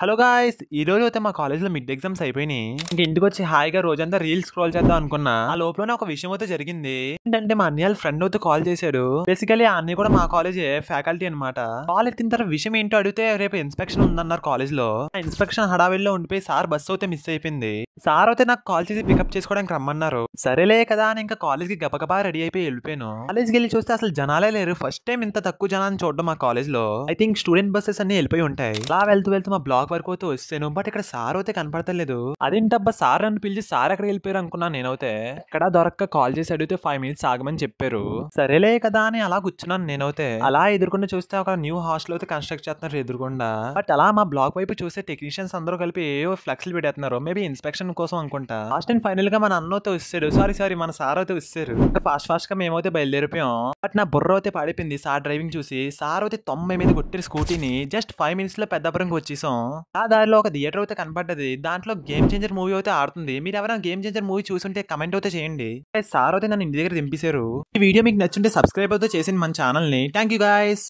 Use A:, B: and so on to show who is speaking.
A: Hello guys ఈ రోజు అయితే మా కాలేజ్ లో మిడ్ ఎగ్జామ్స్ అయిపోయినాయి. ఇంక ఇంటికి వచ్చి హాయిగా రోజంతా రీల్స్ స్క్రోల్ చేద్దాం అనుకున్నా. ఆ లోపలనే ఒక విషయం అయితే జరిగింది. ఏంటంటే మా అన్నయ్య ఫ్రెండ్ అయితే కాల్ చేశాడు. బేసికలీ ఆ అన్నయ్య కూడా మా కాలేజే ఫ్యాకల్టీ అనమాట. కాల్ ఎత్తిన తర్వాత విషయం ఏంటో అడిగితే రేపు ఇన్స్పెక్షన్ ఉందన్నారు కాలేజ్ లో. ఆ ఇన్స్పెక్షన్ హడావిల్లో ఉండిపోయి సార్ బస్సు అయితే మిస్ అయిపోయింది. సార్ అయితే నాకు కాల్ చేసి పికప్ చేసుకోవడానికి రమ్మన్నారు. సరేలే కదా అని ఇంకా కాలేజ్ కి గబగబా రెడీ అయిపోయి వెళ్ళిపోయాను. కాలేజ్కి వెళ్ళి చూస్తే అసలు జనాలే లేరు. ఫస్ట్ టైం ఇంత తక్కువ జనాన్ని చూడడం మా కాలేజ్ లో. ఐ థింక్ స్టూడెంట్ బస్సెస్ అన్ని వెళ్ళిపోయి ఉంటాయి. అలా వెళ్తూ వెళ్తూ మా బ్లాక్ వరకు అయితే వస్తాను. బట్ ఇక్కడ సార్ అయితే కనపడతలేదు. అదేంటబ్బా సార్ నన్ను పిలిచి సార్ ఎక్కడ వెళ్ళిపోయారు అనుకున్నాను నేనైతే. ఎక్కడ దొరక్క కాల్ చేసి అడిగితే 5 minutes ఆగమని చెప్పారు. సరేలే కదా అని అలా కూర్చున్నాను నేనైతే. అలా ఎదుర్కొండ చూస్తే ఒక న్యూ హాస్టల్ అయితే కన్స్ట్రక్ట్ చేస్తున్నారు ఎదురుకుండా. బట్ అలా మా బ్లాక్ వైపు చూస్తే టెక్నీషియన్స్ అందరూ కలిపి ఏవో ఫ్లెక్స్లు పెడుతున్నారు. మేబీ ఇన్స్పెక్షన్ కోసం అనుకుంటా. లాస్ట్ అండ్ ఫైనల్ గా మన అన్న అయితే వచ్చాడు. సారీ మన సార్ అయితే వచ్చారు. ఫాస్ట్ గా మేమైతే బయలుదేరిపోయాం. బట్ నా బుర్ర అయితే పడిపోయింది సార్ డ్రైవింగ్ చూసి. సార్ అయితే 90 మీద కొట్టిన స్కూటీని జస్ట్ 5 minutes లో పెద్దపురంకి వచ్చేసాం. ఆ దారిలో ఒక థియేటర్ అయితే కనపడ్డది. దాంట్లో గేమ్ చేంజర్ మూవీ అయితే ఆడుతుంది. మీరు ఎవరైనా గేమ్ చేంజర్ మూవీ చూసుంటే కమెంట్ అయితే చేయండి. సార్ అయితే నన్ను ఇంటి దగ్గర దింపేశారు. ఈ వీడియో మీకు నచ్చుంటే సబ్స్క్రైబ్ అయితే చేసింది మన ఛానల్ ని. Thank you guys.